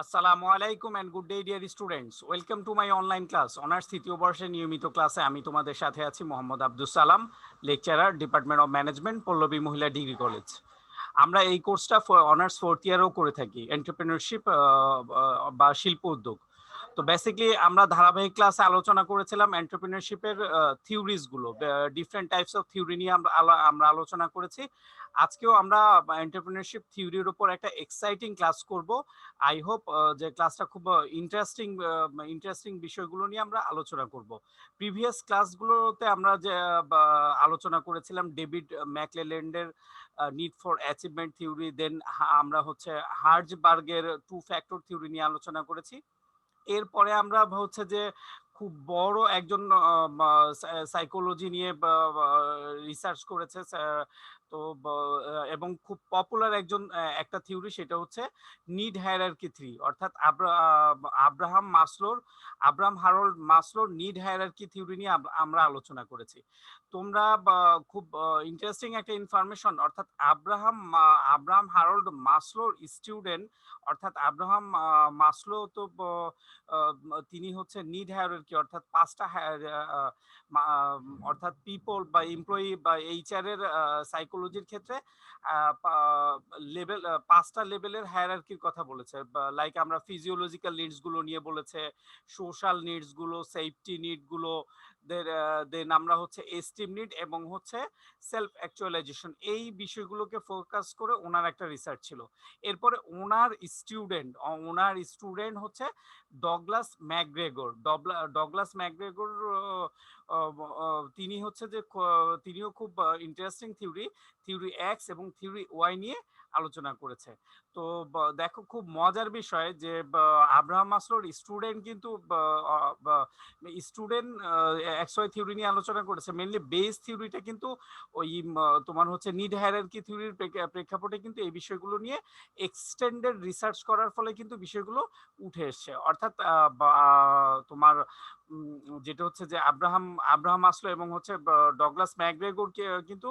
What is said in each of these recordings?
আসসালামু আলাইকুম and good day dear students, welcome to my online class. Honours তৃতীয় বর্ষের নিয়মিত ক্লাসে আমি তোমাদের সাথে আছি Mohammad Abdus Salam, lecturer, department of management, Pallabi Mahila degree college. আমরা এই কোর্সটা অনার্স ফোর্থ ইয়ারও করে থাকি, এন্টারপ্রেনারশিপ বা শিল্প উদ্যোগ। তো বেসিক্যালি আমরা ধারাবাহিক ক্লাসে আলোচনা করেছিলাম এন্টারপ্রেনারশিপের থিওরিজ গুলো, ডিফারেন্ট টাইপস অফ থিওরি নিয়ে আমরা আলোচনা করেছি। আজকেও আমরা এন্টারপ্রেনারশিপ থিওরির উপর একটা এক্সাইটিং ক্লাস করব। আই হোপ যে ক্লাসটা খুব ইন্টারেস্টিং বিষয়গুলো নিয়ে আমরা আলোচনা করব। প্রিভিয়াস ক্লাসগুলোতে আমরা যে আলোচনা করেছিলাম ডেভিড ম্যাকলেল্যান্ডের need for achievement theory, then আমরা হচ্ছে হার্জবার্গের টু ফ্যাক্টর থিওরি নিয়ে আলোচনা করেছি। এরপরে আমরা হচ্ছে যে খুব বড় একজন সাইকোলজি নিয়ে রিসার্চ করেছে, তো এবং খুব পপুলার একটা থিওরি, সেটা হচ্ছে নিড হায়ারার্কি থিওরি, অর্থাৎ আব্রাহাম হারল্ড মাসলোর নিড হায়ারার্কি থিওরি নিয়ে আমরা আলোচনা করেছি। তোমরা খুব ইন্টারেস্টিং একটা ইনফরমেশন, অর্থাৎ আব্রাহাম হারল্ড মাসলোর স্টুডেন্ট, অর্থাৎ আব্রাহাম মাসলো তো তিনি হচ্ছে নিড হায়ারার্কি, অর্থাৎ অর্থাৎ পিপল বা এমপ্লয়ি বা এইচআর এর সাইকোলজির ক্ষেত্রে লেভেল, 5টা লেভেলের হায়ারার্কির কথা বলেছে। লাইক আমরা ফিজিওলজিক্যাল নিডস গুলো নিয়ে বলেছে, সোশ্যাল নিডস গুলো, সেফটি নিড গুলো, দেন আমরা হচ্ছে এস্টিম নিড এবং হচ্ছে সেলফ অ্যাকচুয়ালাইজেশন, এই বিষয়গুলোকে ফোকাস করে ওনার একটা রিসার্চ ছিল। এরপরে ওনার স্টুডেন্ট হচ্ছে ডগলাস ম্যাকগ্রেগর। তিনি হচ্ছে যে তিনিও খুব ইন্টারেস্টিং থিওরি এক্স এবং থিওরি ওয়াই নিয়ে আলোচনা করেছে। তো দেখো, খুব মজার বিষয় যে আব্রাহাম মাসলোর স্টুডেন্ট কিন্তু স্টুডেন্ট এক্স ওয়াই থিওরি নিয়ে আলোচনা করেছে, মেনলি বেস থিওরিটা কিন্তু ওই তোমার হচ্ছে নিড হায়ারার্কি থিওরির প্রেক্ষাপটে কিন্তু এই বিষয়গুলো নিয়ে এক্সটেন্ডেড রিসার্চ করার ফলে কিন্তু বিষয়গুলো উঠে এসছে। অর্থাৎ তোমার যেটা হচ্ছে যে আব্রাহাম মাসলো এবং হচ্ছে ডগলাস ম্যাকগ্রেগর কিন্তু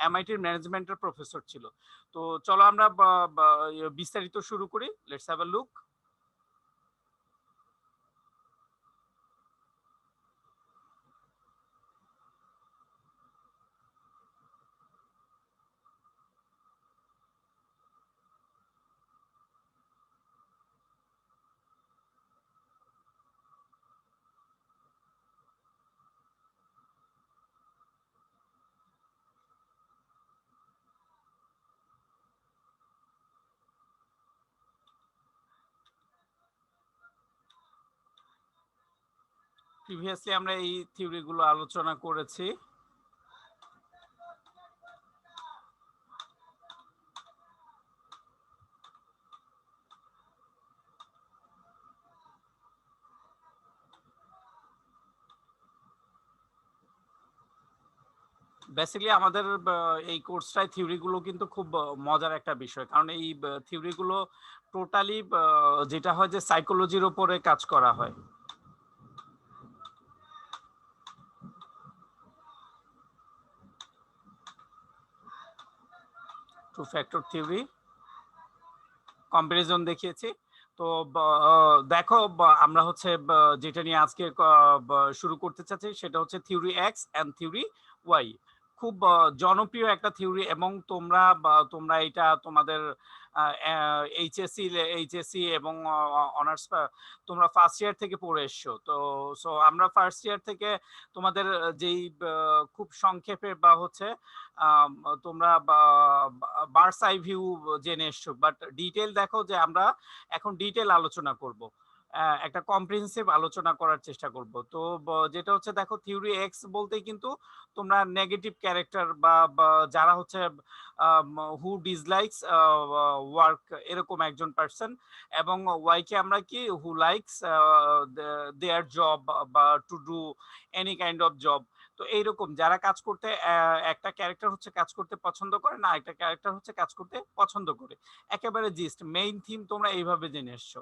এমআইটির ম্যানেজমেন্টের প্রফেসর ছিল। তো চলো আমরা বিস্তারিত শুরু করি। Let's have a look. Previously আমরা এই থিওরিগুলো আলোচনা করেছি। বেসিক্যালি আমাদের এই কোর্সটায় থিওরিগুলো কিন্তু খুব মজার একটা বিষয়, কারণ এই থিওরিগুলো টোটালি যেটা হয় যে সাইকোলজির উপরে কাজ করা হয়। টু ফ্যাক্টর থিওরি কম্পারিজন দেখিয়েছি। তো দেখো, আমরা হচ্ছে যেটা নিয়ে আজকে শুরু করতে চাচ্ছি সেটা হচ্ছে theory X and theory Y. খুব জনপ্রিয় একটা থিওরি, এবং তোমরা এটা তোমাদের এইচএসসি এবং অনার্স তোমরা ফার্স্ট ইয়ার থেকে পড়ে এসছো। তো সো আমরা ফার্স্ট ইয়ার থেকে তোমাদের যেই খুব সংক্ষেপে বা হচ্ছে আম, তোমরা বার্স আই ভিউ জেনে এসছো, বাট ডিটেল দেখো যে আমরা এখন ডিটেল আলোচনা করব, একটা কম্প্রিহেন্সিভ আলোচনা করার চেষ্টা করব। তো যেটা হচ্ছে দেখো, থিওরি এক্স বলতে কিন্তু তোমরা নেগেটিভ ক্যারেক্টার বা যারা হচ্ছে হু ডিসলাইকস ওয়ার্ক, এরকম একজন পার্সন, এবং ওয়াই কে আমরা কি হু লাইকস দেয়ার জব বা to do any kind of job. তো এইরকম যারা কাজ করতে, একটা ক্যারেক্টার হচ্ছে কাজ করতে পছন্দ করে না, একটা ক্যারেক্টার হচ্ছে কাজ করতে পছন্দ করে, একেবারে জিস্ট মেইন থিম তোমরা এইভাবে জেনে এসছো।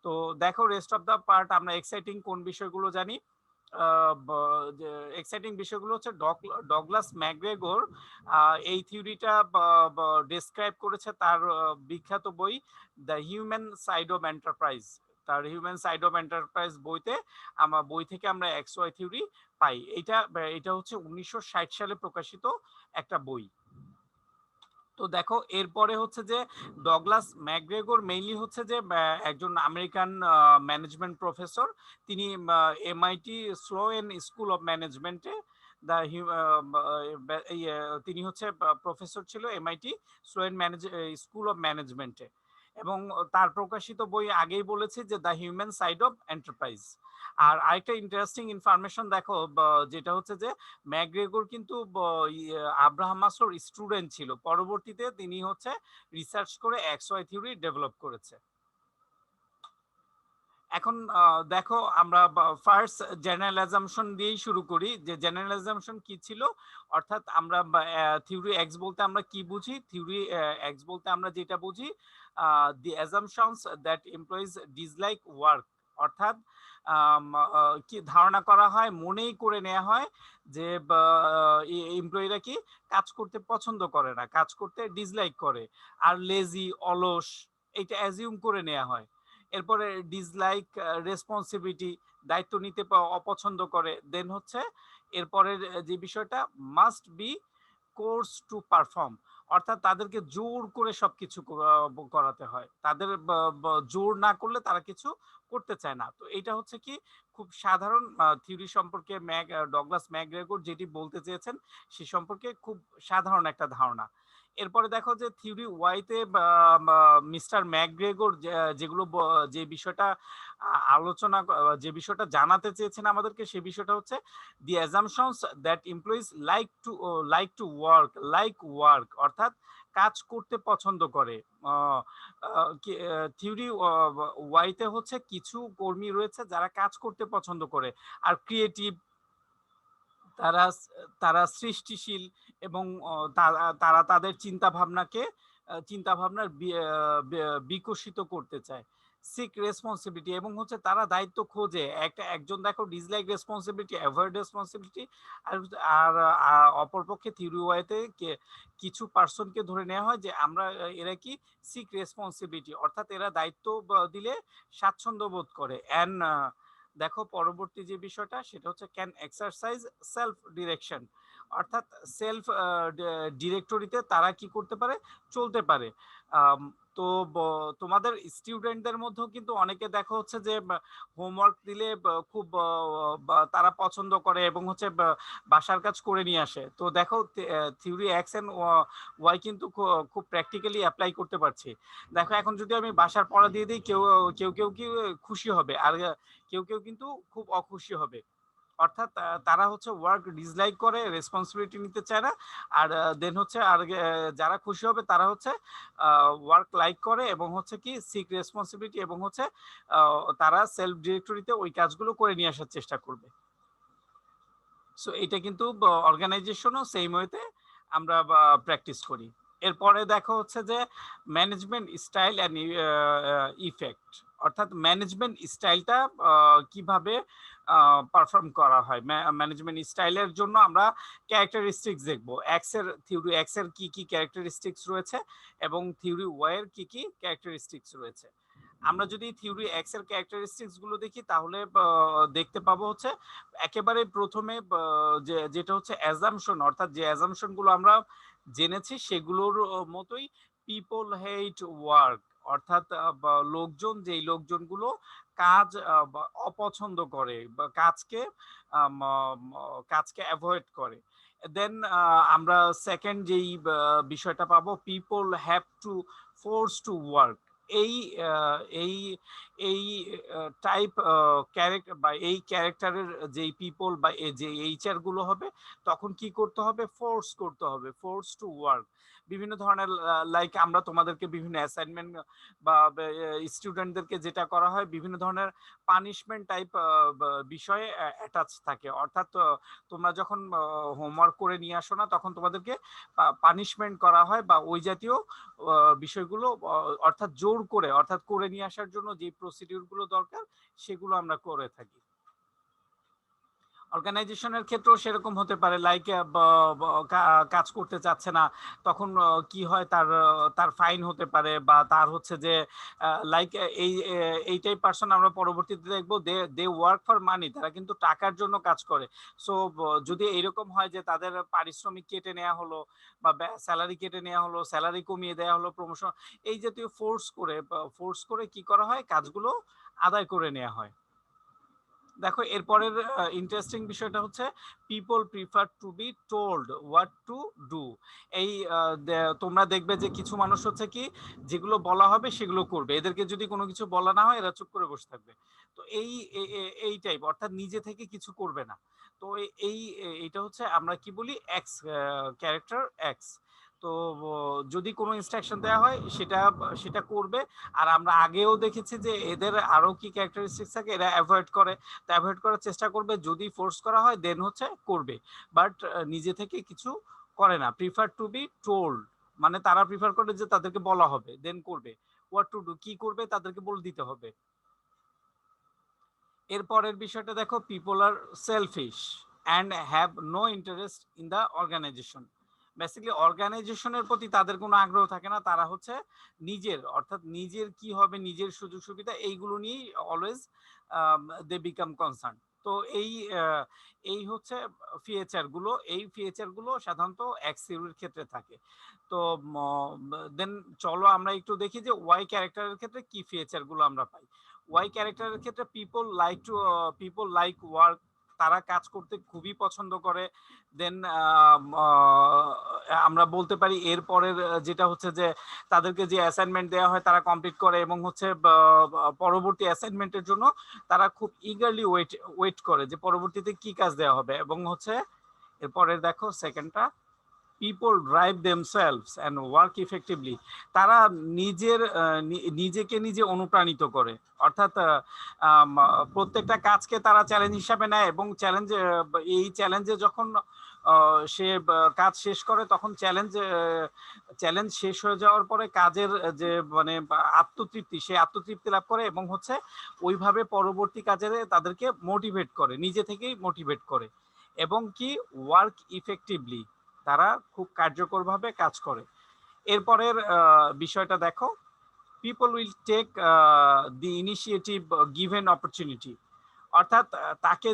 তো দেখো, রেস্ট অফ দা পার্ট আমরা এক্সাইটিং কোন বিষয়গুলো জানি। এক্সাইটিং বিষয়গুলো হচ্ছে ডগলাস ম্যাকগ্রেগর এই থিওরিটা ডেসক্রাইব করেছে তার বিখ্যাত বই the human side of enterprise. তার হিউম্যান সাইড অফ এন্টারপ্রাইজ বইতে বই থেকে আমরা এক্স ওয়াই থিওরি পাই। এটা হচ্ছে 1960 সালে প্রকাশিত একটা বই। তো দেখো এরপরে হচ্ছে যে ডগলাস ম্যাকগ্রেগর মেইনলি হচ্ছে যে একজন আমেরিকান ম্যানেজমেন্ট প্রফেসর। তিনি এমআইটি স্লোয়েন স্কুল অফ ম্যানেজমেন্টে তিনি হচ্ছে প্রফেসর ছিল এমআইটি স্লোয়েন স্কুল অফ ম্যানেজমেন্টে। এবং তার প্রকাশিত বই আগেই বলেছি যে the human side of enterprise. আর আরেকটা ইন্টারেস্টিং ইনফরমেশন দেখো যেটা হচ্ছে যে ম্যাকগ্রেগর কিন্তু আব্রাহাম মাসলোর স্টুডেন্ট ছিল। পরবর্তীতে তিনি হচ্ছে রিসার্চ করে এক্স ওয়াই থিওরি ডেভেলপ করেছে। এখন দেখো আমরা ফার্স্ট জেনারেল অ্যাজাম্পশন দিয়েই শুরু করি যে জেনারেল অ্যাজাম্পশন কি ছিল। অর্থাৎ আমরা থিওরি এক্স বলতে আমরা কি বুঝি, থিওরি এক্স বলতে আমরা যেটা বুঝি the assumptions that employees dislike work. অর্থাৎ কি ধারণা করা হয়, মনেই করে নেওয়া হয় যে এমপ্লয়িরা কি কাজ করতে পছন্দ করে না, কাজ করতে ডিসলাইক করে, আর লেজি অলস এটা অ্যাজিউম করে নেওয়া হয়। এরপরে ডিসলাইক রেসপন্সিবিলিটি, দায়িত্ব নিতে অপছন্দ করে। দেন হচ্ছে এরপরের যে বিষয়টা must be course to perform, অর্থাৎ তাদেরকে জোর করে সবকিছু করাতে হয়, তাদের জোর না করলে তারা কিছু করতে চায় না। তো এটা হচ্ছে কি খুব সাধারণ থিওরি সম্পর্কে ডগলাস ম্যাকগ্রেগর যেটি বলতে চেয়েছেন সে সম্পর্কে খুব সাধারণ একটা ধারণা। এরপরে দেখো যে থিওরি ওয়াইতে মিস্টার ম্যাকগ্রেগর যেগুলো যে বিষয়টা আলোচনা যে বিষয়টা জানাতে চেয়েছেন আমাদেরকে, সে বিষয়টা হচ্ছে the assumptions that employees like to work, অর্থাৎ কাজ করতে পছন্দ করে। থিওরি ওয়াইতে হচ্ছে কিছু কর্মী রয়েছে যারা কাজ করতে পছন্দ করে, আর ক্রিয়েটিভ, তারা তারা সৃষ্টিশীল এবং তারা তাদের চিন্তা ভাবনার বিকশিত করতে চায়। সিক রেসপন্সিবিলিটি, এবং হচ্ছে তারা দায়িত্ব খোঁজে। একজন দেখো ডিসলাইক রেসপন্সিবিলিটি, অ্যাভয়েড রেসপন্সিবিলিটি। আর আর অপরপক্ষে থিওরি ওয়াইতে কিছু পার্সনকে ধরে নেওয়া হয় যে আমরা এরা কি সিক রেসপন্সিবিলিটি, অর্থাৎ এরা দায়িত্ব দিলে স্বাচ্ছন্দ্য বোধ করে। অ্যান্ড দেখো পরবর্তী যে বিষয়টা সেটা হচ্ছে ক্যান এক্সারসাইজ সেলফ ডিরেকশন, অর্থাৎ সেলফ ডিরেক্টরিতে তারা কি করতে পারে, চলতে পারে। তো তোমাদের স্টুডেন্টদের মধ্যেও কিন্তু অনেকে দেখো হচ্ছে যে হোমওয়ার্ক দিলে খুব তারা পছন্দ করে এবং হচ্ছে বাসার কাজ করে নিয়ে আসে। তো দেখো থিওরি এক্স এন্ড ওয়াই কিন্তু খুব প্র্যাকটিক্যালি অ্যাপ্লাই করতে পারছি। দেখো এখন যদি আমি বাসার পড়া দিয়ে দিই, কেউ কেউ কেউ কি খুশি হবে, আর কেউ কেউ কিন্তু খুব অখুশি হবে। অর্থাৎ তারা হচ্ছে ওয়ার্ক ডিসলাইক করে, রেসপন্সিবিলিটি নিতে চায় না। আর দেন হচ্ছে আর যারা খুশি হবে তারা হচ্ছে ওয়ার্ক লাইক করে এবং হচ্ছে কি সিক রেসপন্সিবিলিটি, এবং হচ্ছে তারা সেলফ ডিরেক্টরিতে ওই কাজগুলো করে নিয়ে আসার চেষ্টা করবে। সো এটা কিন্তু অর্গানাইজেশনও সেম ওয়েতে আমরা প্র্যাকটিস করি। এরপরে দেখো হচ্ছে যে ম্যানেজমেন্ট স্টাইল অ্যান্ড ইফেক্ট, অর্থাৎ ম্যানেজমেন্ট স্টাইলটা কিভাবে পারফর্ম করা হয়। ম্যানেজমেন্ট স্টাইলের জন্য আমরা ক্যারেক্টারিস্টিক্স দেখবো, থিওরি এক্স এর কি কি ক্যারেক্টারিস্টিক্স রয়েছে এবং থিওরি ওয়াই এর কি কি ক্যারেক্টারিস্টিক্স রয়েছে। আমরা যদি থিওরি এক্স এর ক্যারেক্টারিস্টিক্স গুলো দেখি তাহলে দেখতে পাবো হচ্ছে একেবারে প্রথমে যেটা হচ্ছে অ্যাজাম্পশন, অর্থাৎ যে অ্যাজাম্পশন গুলো আমরা জেনেছি সেগুলোর মতোই পিপল হেট ওয়ার্ক, অর্থাৎ যেই লোকজনগুলো কাজ অপছন্দ করে বা কাজকে অ্যাভয়েড করে। দেন আমরা সেকেন্ড যেই বিষয়টা পাবো, people have to force to work. এই এই এই টাইপ ক্যারেক্টার বা এই ক্যারেক্টারের যেই পিপল বা যে এইচআর গুলো হবে তখন কি করতে হবে, ফোর্স করতে হবে, ফোর্স টু ওয়ার্ক। বিভিন্ন ধরনের লাইক আমরা তোমাদেরকে বিভিন্ন অ্যাসাইনমেন্ট বা স্টুডেন্টদেরকে যেটা করা হয় বিভিন্ন ধরনের পানিশমেন্ট টাইপ বিষয়ে অ্যাটাচ থাকে। অর্থাৎ তোমরা যখন হোমওয়ার্ক করে নিয়ে আসো না তখন তোমাদেরকে পানিশমেন্ট করা হয় বা ওই জাতীয় বিষয়গুলো, অর্থাৎ জোর করে, অর্থাৎ করে নিয়ে আসার জন্য যে প্রসিডিউর গুলো দরকার সেগুলো আমরা করে থাকি। অর্গানাইজেশনের ক্ষেত্রেও সেরকম হতে পারে, লাইক কাজ করতে চাচ্ছে না, তখন কি হয়, তার তার ফাইন হতে পারে, বা তার হচ্ছে যে লাইক এই টাইপ পারসন আমরা পরবর্তীতে দেখবো দে দে ওয়ার্ক ফর মানি, তারা কিন্তু টাকার জন্য কাজ করে। সো যদি এরকম হয় যে তাদের পারিশ্রমিক কেটে নেওয়া হলো বা স্যালারি কেটে নেওয়া হলো, স্যালারি কমিয়ে দেওয়া হলো, প্রমোশন, এই জাতীয় ফোর্স করে কি করা হয়, কাজগুলো আদায় করে নেওয়া হয়। দেখো এরপরের ইন্টারেস্টিং বিষয়টা হচ্ছে people prefer to be told what to do. এই তোমরা দেখবে যে কিছু মানুষ হচ্ছে কি, যেগুলো বলা হবে সেগুলো করবে, এদেরকে যদি কোনো কিছু বলা না হয় এরা চুপ করে বসে থাকবে। তো এই টাইপ, অর্থাৎ নিজে থেকে কিছু করবে না। তো এইটা হচ্ছে আমরা কি বলি, এক্স ক্যারেক্টার এক্স। তো যদি কোনো ইনস্ট্রাকশন দেওয়া হয় সেটা সেটা করবে। আর আমরা আগেও দেখেছি যে এদের আরো কি ক্যারেক্টারিস্টিক্স থাকে, এরা অ্যাভয়েড করে। তো অ্যাভয়েড করার চেষ্টা করবে, যদি ফোর্স করা হয় দেন হচ্ছে করবে, বাট নিজে থেকে কিছু করে না। প্রিফার টু বি টোল্ড মানে তারা প্রিফার করে যে তাদেরকে বলা হবে দেন করবে। হোয়াট টু ডু, কি করবে তাদেরকে বলে দিতে হবে। এরপরের বিষয়টা দেখো, people are selfish and have no interest in the organization. Basically অর্গানাইজেশনের প্রতি তাদের কোনো আগ্রহ থাকে না, তারা হচ্ছে নিজের, অর্থাৎ নিজের কি হবে, নিজের সুযোগ সুবিধা, এইগুলো নিয়েই অলওয়েজ দে বিকাম কনসার্ন। তো এই হচ্ছে ফিচার গুলো সাধারণত এক্স সিরিজের ক্ষেত্রে থাকে। তো দেন চলো আমরা একটু দেখি যে ওয়াই ক্যারেক্টারের ক্ষেত্রে কি ফিচার গুলো আমরা পাই। ওয়াই ক্যারেক্টারের ক্ষেত্রে পিপল লাইক ওয়ার্ক, তারা কাজ করতে খুবই পছন্দ করে। দেন আমরা বলতে পারি এরপরের যেটা হচ্ছে যে তাদেরকে যে অ্যাসাইনমেন্ট দেওয়া হয় তারা কমপ্লিট করে, এবং হচ্ছে পরবর্তী অ্যাসাইনমেন্টের জন্য তারা খুব ইগারলি ওয়েট করে যে পরবর্তীতে কি কাজ দেওয়া হবে। এবং হচ্ছে এরপরের দেখো সেকেন্ডটা, people drive themselves and work effectively, তারা নিজেকে নিজে অনুপ্রাণিত করে, অর্থাৎ প্রত্যেকটা কাজকে তারা চ্যালেঞ্জ হিসাবে নেয়, এবং এই চ্যালেঞ্জে যখন সে কাজ শেষ করে তখন চ্যালেঞ্জ শেষ হয়ে যাওয়ার পরে কাজের যে মানে সেই আত্মতৃপ্তি লাভ করে, এবং হচ্ছে ওইভাবে পরবর্তী কাজে তাদেরকে মোটিভেট করে, নিজে থেকেই মোটিভেট করে। এবং কি ওয়ার্ক ইফেক্টিভলি, তারা খুব কার্যকরভাবে কাজ করে। এরপরের বিষয়টা দেখো, people will take the initiative given opportunity, অর্থাৎ তাকে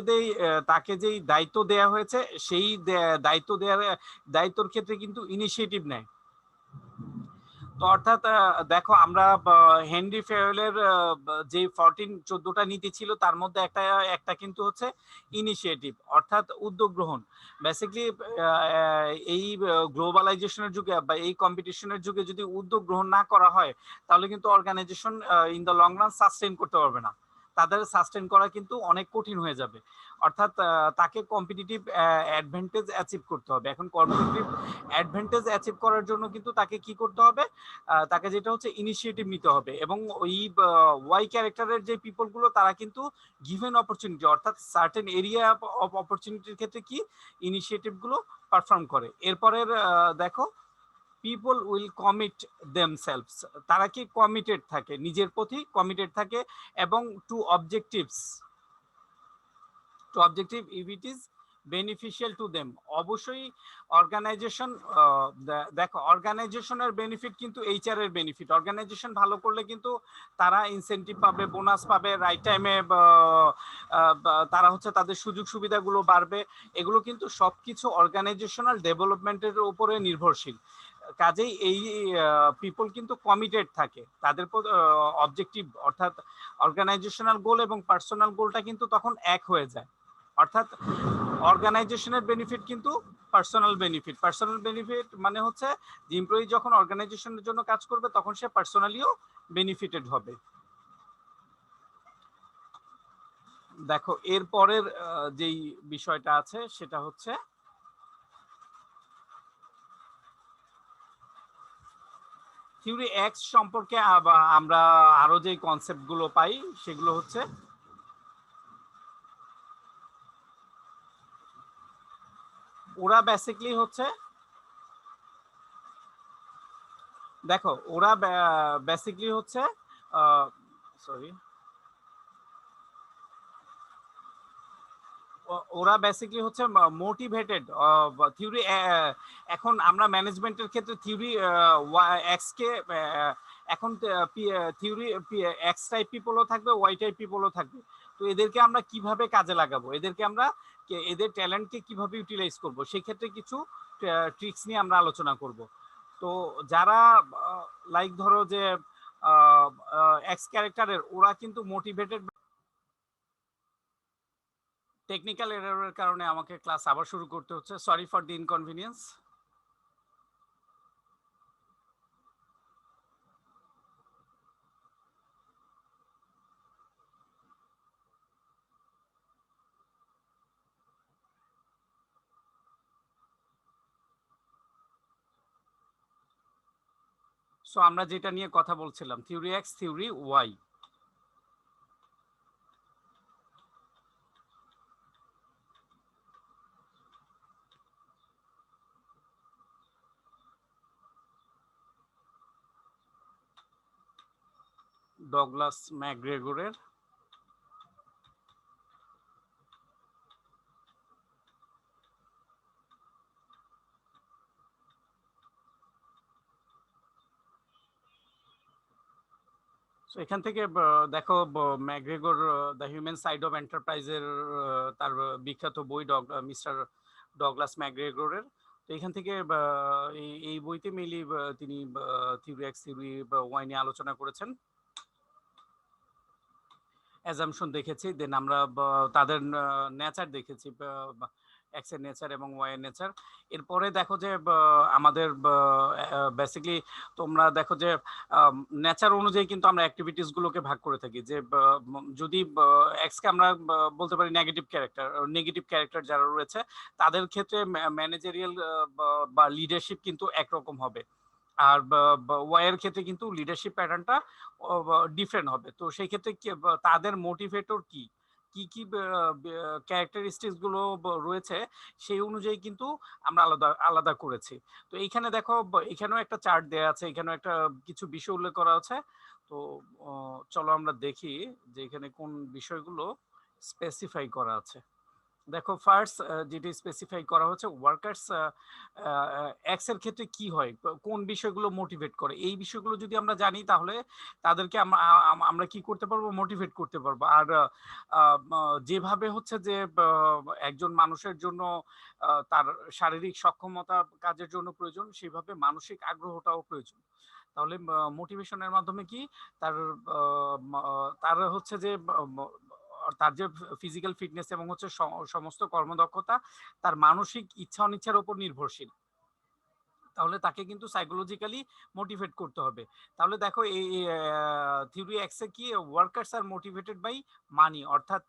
যেই দায়িত্ব দেয়া হয়েছে সেই দায়িত্বর ক্ষেত্রে কিন্তু ইনিশিয়েটিভ নেয়। তো অর্থাৎ দেখো আমরা হেনরি ফেওয়েলের যে 14-14টা নীতি ছিল তার মধ্যে একটা কিন্তু হচ্ছে ইনিশিয়েটিভ, অর্থাৎ উদ্যোগ গ্রহণ। বেসিক্যালি এই গ্লোবালাইজেশনের যুগে বা এই কম্পিটিশনের যুগে যদি উদ্যোগ গ্রহণ না করা হয় তাহলে কিন্তু organization in the long run sustain করতে পারবে না, তাদের সাস্টেইন করা কিন্তু অনেক কঠিন হয়ে যাবে। অর্থাৎ তাকে কম্পিটিটিভ অ্যাডভান্টেজ অ্যাচিভ করতে হবে। এখন কম্পিটিটিভ অ্যাডভান্টেজ অ্যাচিভ করার জন্য কিন্তু তাকে কি করতে হবে, তাকে যেটা হচ্ছে ইনিশিয়েটিভ নিতে হবে। এবং ওই ওয়াই ক্যারেক্টারের যে পিপল গুলো তারা কিন্তু গিভেন অপরচুনিটি, অর্থাৎ সার্টেন এরিয়া অফ অপরচুনিটির ক্ষেত্রে কি ইনিশিয়েটিভ গুলো পারফর্ম করে। এরপরের দেখো, পিপল উইল কমিট দেমসেলভস, তারা কি কমিটেড থাকে, নিজের প্রতি কমিটেড থাকে, এবং to objective if it is beneficial to them. অবশ্যই অর্গানাইজেশন, দেখো অর্গানাইজেশনের বেনিফিট কিন্তু এইচআর এর বেনিফিট। অর্গানাইজেশন ভালো করলে কিন্তু তারা ইনসেনটিভ পাবে, বোনাস পাবে, রাইট টাইমে তারা হচ্ছে তাদের সুযোগ সুবিধাগুলো বাড়বে। এগুলো কিন্তু সবকিছু অর্গানাইজেশনাল ডেভেলপমেন্টের উপরে নির্ভরশীল। কাজেই এই পিপল কিন্তু কমিটেড থাকে, তাদের অবজেক্টিভ অর্থাৎ অর্গানাইজেশনাল গোল এবং পার্সোনাল গোলটা কিন্তু তখন এক হয়ে যায়। অর্থাৎ অর্গানাইজেশনের বেনিফিট কিন্তু পার্সোনাল বেনিফিট মানে হচ্ছে যে এমপ্লয়ি যখন অর্গানাইজেশনের জন্য কাজ করবে তখন সে পার্সোনালিও বেনিফিটেড হবে। দেখো এরপরের যেই বিষয়টা আছে সেটা হচ্ছে থিওরি এক্স সম্পর্কে আমরা আরো যে কনসেপ্ট গুলো পাই সেগুলো হচ্ছে, ওরা বেসিক্যালি হচ্ছে, দেখো ওরা বেসিক্যালি হচ্ছে সরি ওরা বেসিক্যালি হচ্ছে মোটিভেটেড থিওরি। এখন আমরা ম্যানেজমেন্টের ক্ষেত্রে থিওরি এক্স কে এখন থিওরি এক্স টাইপ পিপলও থাকবে, ওয়াই টাইপ পিপলও থাকবে। তো এদেরকে আমরা কিভাবে কাজে লাগাবো, এদেরকে আমরা এদের ট্যালেন্টকে কিভাবে ইউটিলাইজ করব, সেই ক্ষেত্রে কিছু ট্রিক্স নিয়ে আমরা আলোচনা করব। তো যারা লাইক ধরো যে এক্স ক্যারেক্টারের, ওরা কিন্তু মোটিভেটেড। টেকনিক্যাল এররের কারণে আমাকে ক্লাস আবার শুরু করতে হচ্ছে, sorry for the inconvenience. So আমরা যেটা নিয়ে কথা বলছিলাম, theory X, theory Y. Douglas ম্যাকগ্রেগরের এখান থেকে দেখো McGregor the human side of এন্টারপ্রাইজের তার বিখ্যাত বই মিস্টার ডগলাস ম্যাকগ্রেগরের। তো এখান থেকে এই বইতে মেইনলি তিনি থিওরি এক্স, থিওরি ওয়াই নিয়ে আলোচনা করেছেন। অ্যাজাম্পশন দেখেছি, দেন আমরা তাদের নেচার দেখেছি, এক্স এর নেচার এবং ওয়াই এর নেচার। এরপরে দেখো যে আমাদের বেসিক্যালি তোমরা দেখো যে নেচার অনুযায়ী কিন্তু আমরা অ্যাক্টিভিটিস গুলোকে ভাগ করে থাকি। যে যদি এক্স কে আমরা বলতে পারি নেগেটিভ ক্যারেক্টার, নেগেটিভ ক্যারেক্টার যারা রয়েছে তাদের ক্ষেত্রে ম্যানেজারিয়াল বা লিডারশিপ কিন্তু একরকম হবে, আর ওয়াই এর ক্ষেত্রে কিন্তু লিডারশিপ প্যাটার্নটা ডিফারেন্ট হবে। তো সেই ক্ষেত্রে তাদের মোটিভেটর কি কি কি ক্যারেক্টারিস্টিক্স গুলো রয়েছে, সেই অনুযায়ী কিন্তু আমরা আলাদা আলাদা করেছি। তো এইখানে দেখো, এখানেও একটা চার্ট দেয়া আছে, এখানেও একটা কিছু বিষয় উল্লেখ করা আছে। তো চলো আমরা দেখি যে এখানে কোন বিষয়গুলো স্পেসিফাই করা আছে। দেখো ফার্স্ট যেটি স্পেসিফাই করা হচ্ছে, ওয়ার্কার্স এক্স এর ক্ষেত্রে কি হয়, কোন বিষয়গুলো মোটিভেট করে, এই বিষয়গুলো যদি আমরা জানি তাহলে তাদেরকে আমরা কি করতে পারবো, মোটিভেট করতে পারবো। আর যেভাবে হচ্ছে যে একজন মানুষের জন্য তার শারীরিক সক্ষমতা কাজের জন্য প্রয়োজন, সেভাবে মানসিক আগ্রহটাও প্রয়োজন। তাহলে মোটিভেশনের মাধ্যমে কি তার তার হচ্ছে যে তার যে ফিজিক্যাল ফিটনেস এবং হচ্ছে সমস্ত কর্মদক্ষতা তার মানসিক ইচ্ছা অনিচ্ছার উপর নির্ভরশীল। তাহলে তাকে কিন্তু সাইকোলজিক্যালি মোটিভেট করতে হবে। তাহলে দেখো এই থিওরি এক্স এ কি, ওয়ার্কার্স আর মোটিভেটেড বাই মানি, অর্থাৎ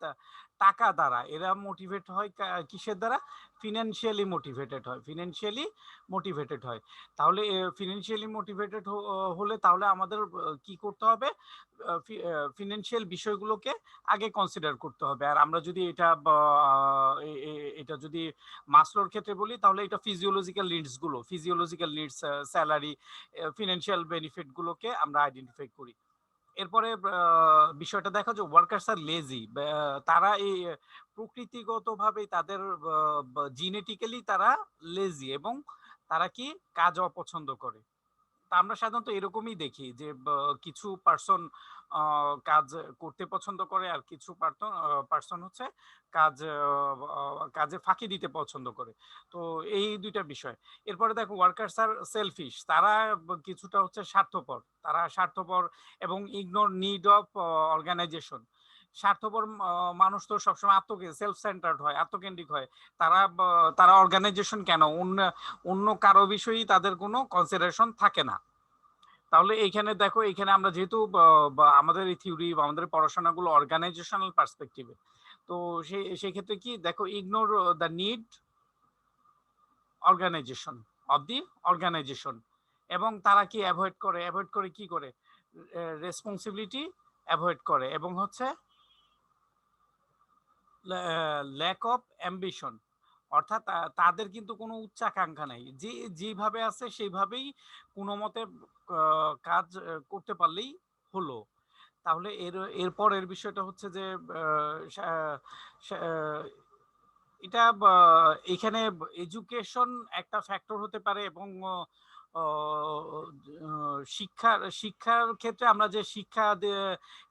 টাকা দ্বারা এরা মোটিভেট হয়। কিসের দ্বারা? ফিনান্সিয়ালি মোটিভেটেড হয়, ফিনান্সিয়ালি মোটিভেটেড হয়। তাহলে ফিনান্সিয়ালি মোটিভেটেড হলে তাহলে আমাদের কি করতে হবে, ফিনান্সিয়াল বিষয়গুলোকে আগে কনসিডার করতে হবে। আর আমরা যদি এটা যদি মাসলোর ক্ষেত্রে বলি, তাহলে এটা ফিজিওলজিক্যাল নিডস গুলো, physiological needs, salary, financial benefit গুলোকে আমরা আইডেন্টিফাই করি। এরপরে বিষয়টা দেখা যায় ওয়ার্কার্স আর লেজি, তারা এই প্রকৃতিগতভাবে তাদের জিনেটিক্যালি তারা লেজি এবং তারা কি কাজ অপছন্দ করে। তা আমরা সাধারণত এরকমই দেখি যে কিছু পার্সন কাজ করতে পছন্দ করে, আর কিছু পার্সন হচ্ছে কাজ কাজে ফাঁকি দিতে পছন্দ করে। তো এই দুইটা বিষয়। এরপরে দেখো ওয়ার্কার্স আর সেলফিশ, তারা কিছুটা হচ্ছে স্বার্থপর, তারা স্বার্থপর এবং ইগনোর নিড অফ অর্গানাইজেশন। স্বার্থপর মানুষ তো সবসময় সেলফ সেন্টার্ড হয়, আত্মকেন্দ্রিক হয়। তারা তারা অর্গানাইজেশন কেন, অন্য অন্য কারো বিষয়েই তাদের কোনো কনসিডারেশন থাকে না। তাহলে এইখানে দেখো, এখানে আমরা যেহেতু আমাদের এই থিওরি বা আমাদের পড়াশোনাগুলো অর্গানাইজেশনাল পার্সপেক্টিভে, তো সেই ক্ষেত্রে কি দেখো, ignore the need organization of the organization. এবং তারা কি অ্যাভয়েড করে কি করে, রেসপন্সিবিলিটি অ্যাভয়েড করে, এবং হচ্ছে ল্যাক অফ অ্যাম্বিশন, অর্থাৎ তাদের কিন্তু কোনো উচ্চাকাঙ্ক্ষা নাই, যে যেভাবে আছে সেইভাবেই কোনো মতে কাজ করতে পারলেই হলো। তাহলে এরপরের বিষয়টা হচ্ছে যে এটা এখানে এডুকেশন একটা ফ্যাক্টর হতে পারে, এবং শিক্ষার ক্ষেত্রে আমরা যে শিক্ষা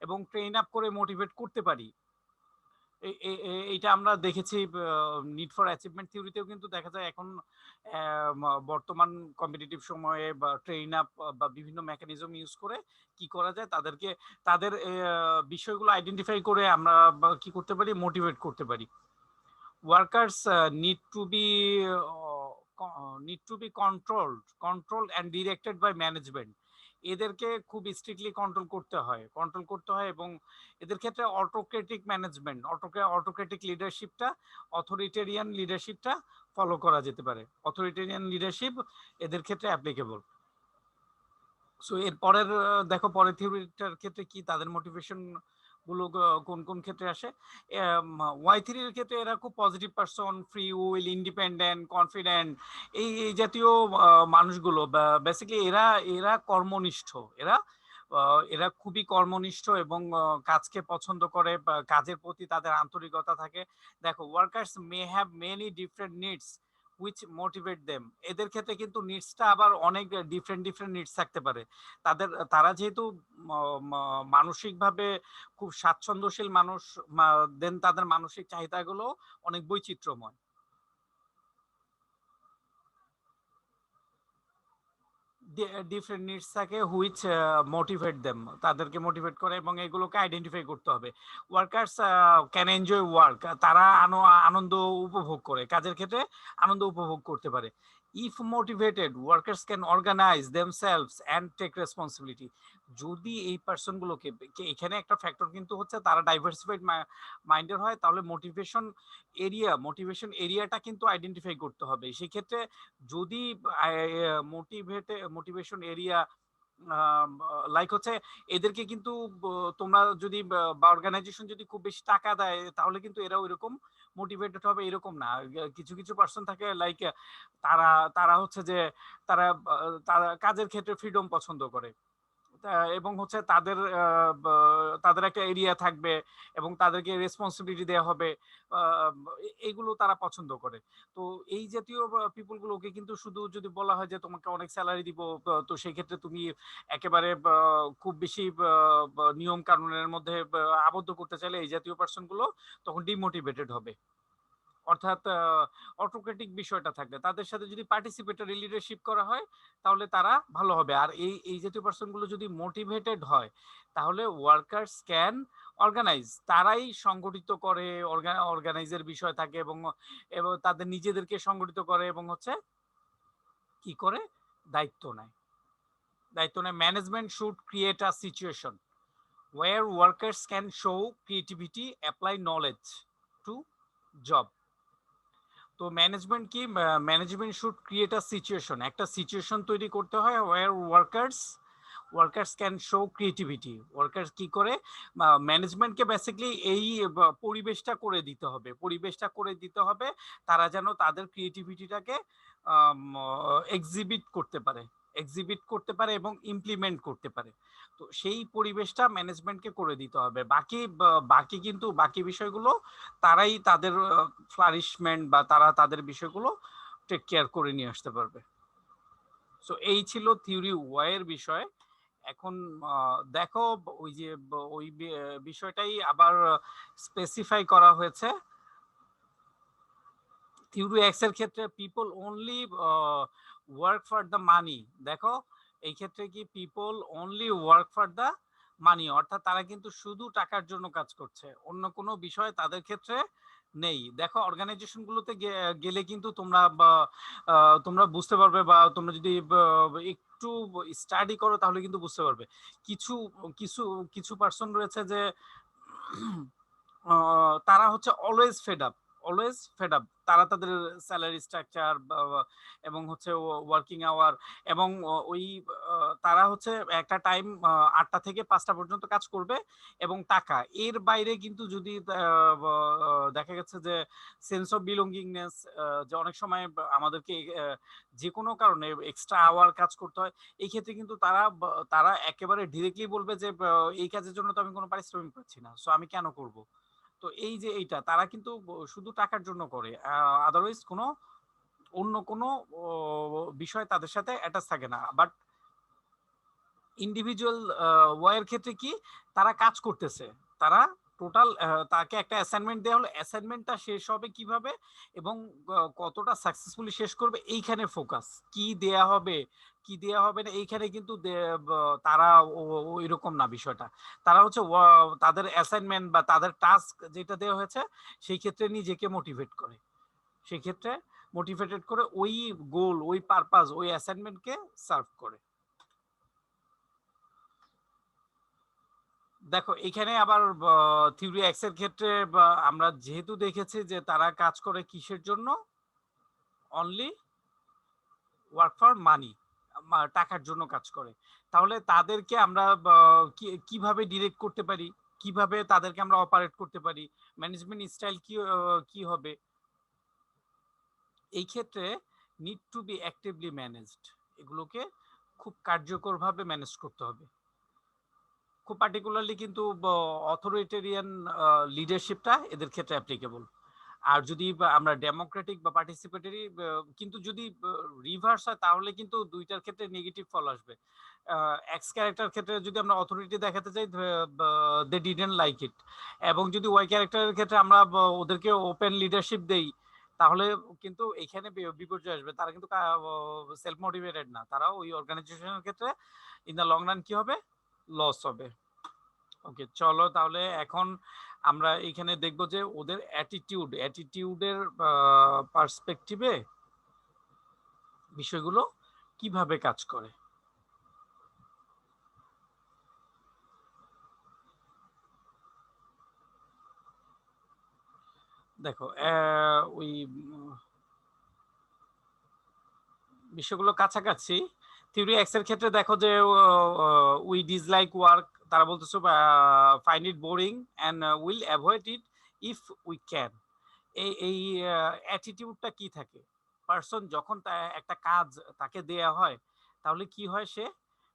এবং ট্রেন আপ করে মোটিভেট করতে পারি, এইটা আমরা দেখেছি নিড ফর অ্যাচিভমেন্ট থিওরিতেও কিন্তু দেখা যায় এখন বর্তমান কম্পিটিটিভ সময়ে বা ট্রেন আপ বা বিভিন্ন মেকানিজম ইউজ করে কি করা যায়, তাদেরকে তাদের বিষয়গুলো আইডেন্টিফাই করে আমরা কি করতে পারি, মোটিভেট করতে পারি। Workers need to be controlled and directed by management. এদেরকে খুব স্ট্রিক্টলি কন্ট্রোল করতে হয় এবং এদের ক্ষেত্রে অটোক্রেটিক লিডারশিপটা, অথরিটেরিয়ান লিডারশিপটা ফলো করা যেতে পারে। অথরিটেরিয়ান লিডারশিপ এদের ক্ষেত্রে অ্যাপ্লিকেবল। সো এর পরের দেখো, পরের থিওরিটার ক্ষেত্রে কি তাদের মোটিভেশন গুলো কোন কোন ক্ষেত্রে আসে। Y3 এর ক্ষেত্রে এরা খুব positive person, free will, independent, confident, এই জাতীয় মানুষগুলো বেসিক্যালি এরা এরা কর্মনিষ্ঠ, এরা এরা খুবই কর্মনিষ্ঠ এবং কাজকে পছন্দ করে, কাজের প্রতি তাদের আন্তরিকতা থাকে। দেখো, workers may have many different needs which motivate them. এদের ক্ষেত্রে কিন্তু নিডসটা আবার অনেক ডিফারেন্ট নিডস থাকতে পারে। তারা যেহেতু মানসিকভাবে খুব স্বাচ্ছন্দ্যশীল মানুষ, দেন তাদের মানসিক চাহিদাগুলো অনেক বৈচিত্র্যময়। ডিফারেন্ট নিডস থাকে হুইচ মোটিভেট দেম, তাদেরকে মোটিভেট করে এবং এগুলোকে আইডেন্টিফাই করতে হবে। ওয়ার্কার্স ক্যান এনজয় ওয়ার্ক, তারা আনন্দ উপভোগ করে, কাজের ক্ষেত্রে আনন্দ উপভোগ করতে পারে। If motivated, workers can organize themselves and take responsibility. যদি এই পার্সনগুলোকে, এখানে একটা ফ্যাক্টর কিন্তু হচ্ছে তারা ডাইভার্সিফাইড মাইন্ডের হয়, তাহলে মোটিভেশন এরিয়াটা কিন্তু আইডেন্টিফাই করতে হবে। সেক্ষেত্রে যদি মোটিভেশন এরিয়া লাইক হচ্ছে, এদেরকে কিন্তু তোমরা যদি বা অর্গানাইজেশন যদি খুব বেশি টাকা দেয়, তাহলে কিন্তু এরা ওইরকম মোটিভেটেড হবে এরকম না। কিছু কিছু পার্সন থাকে লাইক তারা তারা হচ্ছে যে তারা তারা কাজের ক্ষেত্রে ফ্রিডম পছন্দ করে, এবং হচ্ছে তাদের একটা এরিয়া থাকবে এবং তাদেরকে রেসপন্সিবিলিটি দেওয়া হবে, এইগুলো তারা পছন্দ করে। তো এই জাতীয় পিপল গুলোকে কিন্তু শুধু যদি বলা হয় যে তোমাকে অনেক স্যালারি দিব, তো সেই ক্ষেত্রে তুমি একেবারে খুব বেশি নিয়ম কানুনের মধ্যে আবদ্ধ করতে চাইলে এই জাতীয় পার্সন গুলো তখন ডিমোটিভেটেড হবে। অর্থাৎ অটোক্রেটিক বিষয়টা থাকবে। তাদের সাথে যদি পার্টিসিপেটরি লিডারশিপ করা হয় তাহলে তারা ভালো হবে। আর এই জাতীয় পার্সনগুলো যদি মোটিভেটেড হয় তাহলে ওয়ার্কার্স ক্যান অর্গানাইজ, তারাই সংগঠিত করে, অর্গানাইজের বিষয় থাকে এবং এবং তাদের নিজেদেরকে সংগঠিত করে এবং হচ্ছে কি করে, দায়িত্ব নেয়। Management should create a situation where workers can show creativity, apply knowledge to job. তো management should create a situation, একটা সিচুয়েশন তৈরি করতে হয় where workers can show creativity. Workers কি করে, ম্যানেজমেন্টকে বেসিক্যালি এই পরিবেশটা করে দিতে হবে তারা যেন তাদের ক্রিয়েটিভিটিটাকে এক্সিবিট করতে পারে এবং ইমপ্লিমেন্ট করতে পারে। তো সেই পরিবেশটা ম্যানেজমেন্টকে করে দিতে হবে। বাকি বিষয়গুলো তারাই তাদের ফ্লারিশমেন্ট বা তারা তাদের বিষয়গুলো টেক কেয়ার করে নিয়ে আসতে পারবে। সো এই ছিল থিওরি ওয়াই এর বিষয়। এখন দেখো, ওই যে ওই বিষয়টাই আবার স্পেসিফাই করা হয়েছে থিওরি এক্স এর ক্ষেত্রে। People only work for the money. দেখো, এই ক্ষেত্রে কি people only work for the money, অর্থাৎ তারা কিন্তু শুধু টাকার জন্য কাজ করছে, অন্য কোনো বিষয় তাদের ক্ষেত্রে নেই। দেখো, অর্গানাইজেশন গুলোতে গেলে কিন্তু তোমরা বুঝতে পারবে, বা তোমরা যদি একটু স্টাডি করো তাহলে কিন্তু বুঝতে পারবে কিছু কিছু কিছু পার্সন রয়েছে যে তারা হচ্ছে অলওয়েজ ফেড আপ। তারা তাদের স্যালারি স্ট্রাকচার এবং হচ্ছে ওয়ার্কিং আওয়ার এবং ওই তারা হচ্ছে একটা টাইম 8টা থেকে 5টা পর্যন্ত কাজ করবে এবং টাকা এর বাইরে কিন্তু যদি দেখা গেছে যে সেন্স অফ বিলঙ্গিংনেস, যে অনেক সময় আমাদেরকে যে কোনো কারণে এক্সট্রা আওয়ার কাজ করতে হয়, এই ক্ষেত্রে কিন্তু তারা একেবারে ডিরেক্টলি বলবে যে এই কাজের জন্য তো আমি কোনো পারিশ্রমিক পাচ্ছি না, সো আমি কেন করব। তো এই যে এইটা তারা কিন্তু শুধু টাকার জন্য করে, আদারওয়াইজ কোনো অন্য কোনো বিষয় তাদের সাথে অ্যাটাচ থাকে না। বাট ইন্ডিভিজুয়াল ওয়ার ক্ষেত্রে কি তারা কাজ করতেছে, তারা টোটাল তাকে একটা অ্যাসাইনমেন্ট দেওয়া হলো, অ্যাসাইনমেন্টটা শেষ হবে কিভাবে এবং কতটা সাকসেসফুলি শেষ করবে এইখানে ফোকাস। কি দেয়া হবে কি দেয়া হবে না এইখানে কিন্তু তারা ওই রকম না বিষয়টা। তারা হচ্ছে তাদের অ্যাসাইনমেন্ট বা তাদের টাস্ক যেটা দেওয়া হয়েছে সেই ক্ষেত্রে নিজেকে মোটিভেট করে, সেই ক্ষেত্রে মোটিভেটেড করে ওই গোল ওই পারপাস ওই অ্যাসাইনমেন্টকে সার্ভ করে। দেখো এখানে আবার থিওরি এক্স এর ক্ষেত্রে আমরা যেহেতু দেখেছি যে তারা কাজ করে কিসের জন্য, অনলি ওয়ার্ক ফর মানি, টাকার জন্য কাজ করে। তাহলে তাদেরকে আমরা কিভাবে ডিরেক্ট করতে পারি, কিভাবে তাদেরকে আমরা অপারেট করতে পারি, ম্যানেজমেন্ট স্টাইল কি কি হবে, এই ক্ষেত্রে need to be actively managed. এগুলোকে খুব কার্যকরভাবে ম্যানেজ করতে হবে। খুব পার্টিকুলারলি কিন্তু অথরিটেরিয়ান লিডারশিপটা এদের ক্ষেত্রে অ্যাপ্লিকেবল। আর যদি আমরা ডেমোক্রেটিক বা পার্টিসিপেটরি, কিন্তু যদি রিভার্স হয় তাহলে কিন্তু দুইটার ক্ষেত্রে নেগেটিভ ফল আসবে। এক্স ক্যারেক্টার ক্ষেত্রে যদি আমরা অথরিটি দেখাতে চাই, দে ডিডন্ট লাইক ইট, এবং যদি ওয়াই ক্যারেক্টারের ক্ষেত্রে আমরা ওদেরকে ওপেন লিডারশিপ দেই তাহলে কিন্তু এখানে বিপর্যয় আসবে। তারা কিন্তু সেলফ মোটিভেটেড না, তারাও ওই অর্গানাইজেশনের ক্ষেত্রে ইন দ্য লং রান কি হবে, লস হবে। ওকে, চলো তাহলে এখন আমরা এখানে দেখব যে ওদের অ্যাটিটিউডের পার্সপেক্টিভে বিষয়গুলো কিভাবে কাজ করে। দেখো ওই বিষয়গুলো কাছাকাছি। থিওরি এক্স এর ক্ষেত্রে দেখো যে উই ডিসলাইক ওয়ার্ক, তারা বলতেছে find it boring and will avoid it if we can. এই অ্যাটিটিউডটা কি থাকে, পার্সন যখন একটা কাজ তাকে দেয়া হয় তাহলে কি হয়,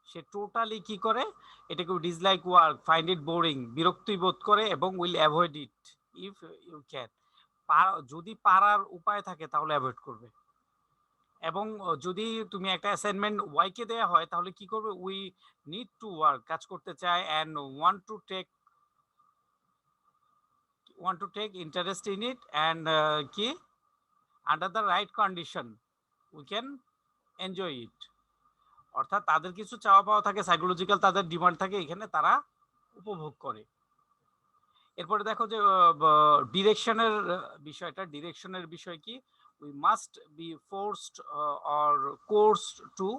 সে টোটালি কি করে, এটাকে dislike work, find it boring, বিরক্তি বোধ করে এবং will avoid it if you can. যদি পারার উপায় থাকে তাহলে অ্যাভয়েড করবে। এবং যদি তুমি একটা অ্যাসাইনমেন্ট ওয়াই কে দেয়া হয় তাহলে কি করবে, উই নিড টু ওয়ার্ক, কাজ করতে চায়, and want to take interest in it, and কি under the right condition we can enjoy it। অর্থাৎ তাদের কিছু চাওয়া পাওয়া থাকে, সাইকোলজিক্যাল তাদের ডিমান্ড থাকে, এখানে তারা উপভোগ করে। এরপরে দেখো যে ডিরেকশনের ডিরেকশনের বিষয় কি, we must be forced or coerced to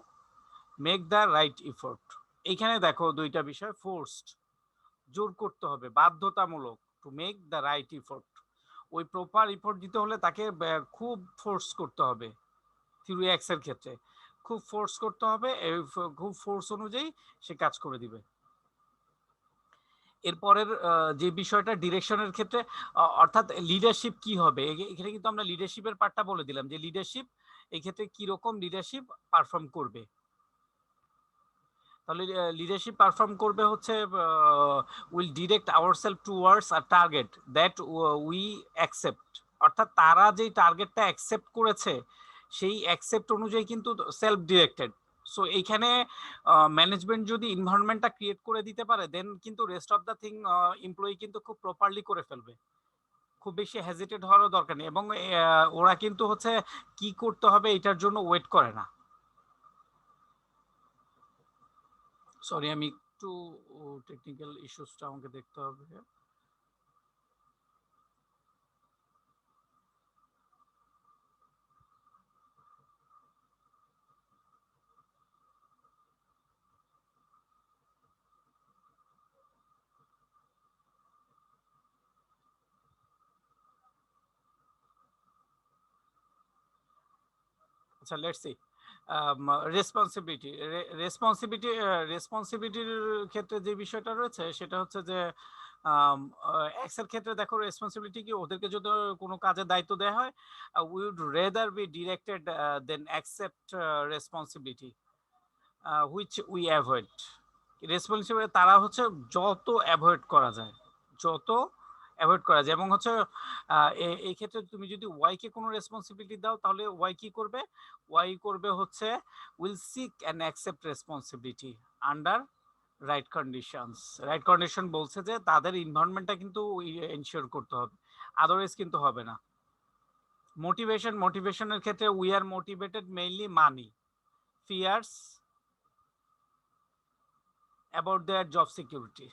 make the right effort. এইখানে দেখো দুইটা বিষয়, ফোর্সড জোর করতে হবে, বাধ্যতামূলক, to make the right effort ওই প্রপার এফোর্ট দিতে হলে তাকে খুব ফোর্স করতে হবে। থিওরি এক্স এর ক্ষেত্রে খুব ফোর্স করতে হবে, খুব ফোর্স অনুযায়ী সে কাজ করে দিবে। এরপরের যে বিষয়টা ডিরেকশনের ক্ষেত্রে, অর্থাৎ লিডারশিপ কি হবে, এখানে কিন্তু আমরা লিডারশিপের পার্টটা বলে দিলাম যে লিডারশিপ এই ক্ষেত্রে কি রকম লিডারশিপ পারফর্ম করবে। তাহলে লিডারশিপ পারফর্ম করবে হচ্ছে will direct ourself towards a target that we accept. অর্থাৎ তারা যেই টার্গেটটা অ্যাকসেপ্ট করেছে সেই অ্যাকসেপ্ট অনুযায়ী কিন্তু সেলফ ডিরেক্টেড। সো এইখানে ম্যানেজমেন্ট যদি এনভায়রনমেন্টটা ক্রিয়েট করে দিতে পারে দেন কিন্তু rest of the thing employee কিন্তু খুব প্রপারলি করে ফেলবে, খুব বেশি হেজিটেট হওয়ারও দরকার নেই, এবং ওরা কিন্তু হচ্ছে কি করতে হবে এটার জন্য ওয়েট করে না। সরি আমি একটু টেকনিক্যাল ইস্যুসটা আমাকে দেখতে হবে। আচ্ছা লেটস সি রেসপন্সিবিলিটি। রেসপন্সিবিলিটির ক্ষেত্রে যে বিষয়টা রয়েছে সেটা হচ্ছে যে এক্স এর ক্ষেত্রে দেখো রেসপন্সিবিলিটি কি, ওদেরকে যদি কোনো কাজের দায়িত্ব দেওয়া হয় we would rather be directed than accept responsibility which we avoid. Responsibility তারা হচ্ছে যত অ্যাভয়েড করা যায়, যত অ্যাভয়েড করা যায়। এবং হচ্ছে এই ক্ষেত্রে তুমি যদি ওয়াই কে কোনো রেসপন্সিবিলিটি দাও তাহলে ওয়াই কি করবে? ওয়াই করবে হচ্ছে will seek and accept responsibility under right conditions. Right condition বলছে যে তাদের এনভায়রনমেন্টটা কিন্তু এনশিওর করতে হবে, আদারওয়াইজ কিন্তু হবে না। মোটিভেশনের ক্ষেত্রে we are motivated mainly money, fears about their job security.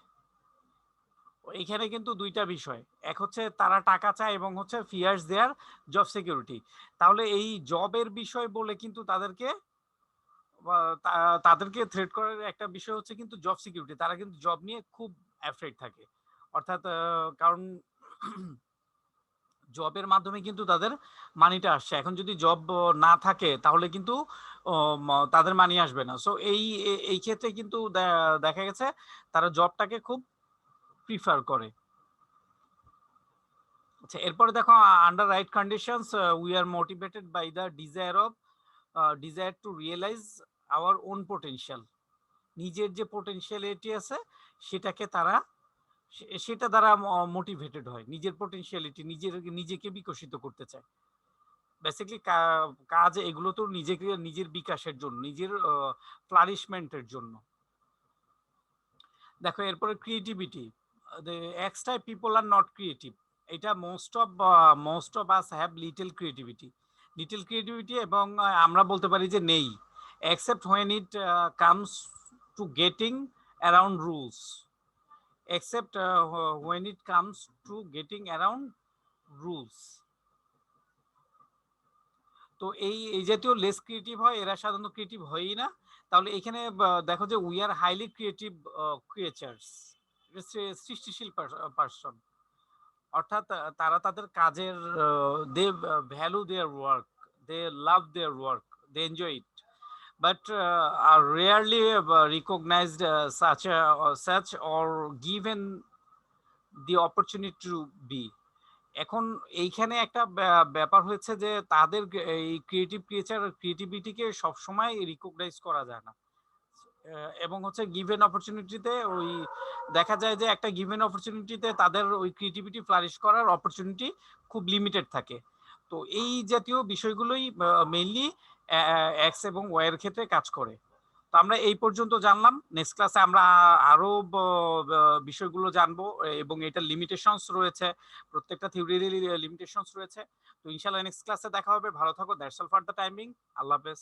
এখানে কিন্তু দুইটা বিষয়, এক হচ্ছে তারা টাকা চায় এবং হচ্ছে ফিয়ার্স দেয়ার জব সিকিউরিটি। তাহলে এই জবের বিষয় বলে কিন্তু তাদেরকে থ্রেট করার একটা বিষয় হচ্ছে কিন্তু জব সিকিউরিটি। তারা কিন্তু জব নিয়ে খুব অ্যাফ্রেড থাকে, অর্থাৎ কারণ জবের মাধ্যমে কিন্তু তাদের মানিটা আসছে। এখন যদি জব না থাকে তাহলে কিন্তু তাদের মানি আসবে না। সো এই ক্ষেত্রে কিন্তু দেখা গেছে তারা জবটাকে খুব প্রিফার করে। আচ্ছা, এরপরে দেখো under right conditions we are motivated by the desire to realize our own potential. নিজের যে পোটেনশিয়ালিটি আছে সেটাকে তারা সেটা দ্বারা মোটিভেটেড হয়, নিজের পোটেনশিয়ালিটি নিজেকে বিকশিত করতে চায়। বেসিক্যালি কাজ এগুলো তো নিজের বিকাশের জন্য, নিজের ফ্লারিশমেন্টের জন্য। দেখো এরপরে creativity, X type people are not creative. এটা most of us have little creativity এবং আমরা বলতে পারি যে নেই, except when it comes to getting around rules, except when it comes to getting around rules। তো এই জাতীয় লেস ক্রিয়েটিভ হয়, এরা সাধারণত ক্রিয়েটিভ হয়ই না। তাহলে এখানে দেখো যে we are highly creative creatures, সৃষ্টিশীল পার্সন। অর্থাৎ তারা তাদের কাজের they value their work, they love their work, they enjoy it, but are rarely recognized such or given the opportunity to be। এখন এইখানে একটা ব্যাপার হয়েছে যে তাদের এই ক্রিয়েটিভিটিকে সবসময় রিকগনাইজ করা যায় না। এবং হচ্ছে গিভেন অপরচুনিটিতে ওই দেখা যায় যে একটা গিভেন অপরচুনিটিতে তাদের ওই ক্রিয়েটিভিটি ফ্লারিশ করার অপরচুনিটি খুব লিমিটেড থাকে। তো এই জাতীয় বিষয়গুলোই মেইনলি এক্স এবং ওয়াই এর ক্ষেত্রে কাজ করে। তো আমরা এই পর্যন্ত জানলাম। নেক্সট ক্লাসে আমরা আরো বিষয়গুলো জানবো এবং এটার লিমিটেশনস রয়েছে, প্রত্যেকটা থিওরির লিমিটেশনস রয়েছে। তো ইনশাআল্লাহ নেক্সট ক্লাসে দেখা হবে। ভালো থাকো। That's all for the timing. আল্লাহ হাফেজ।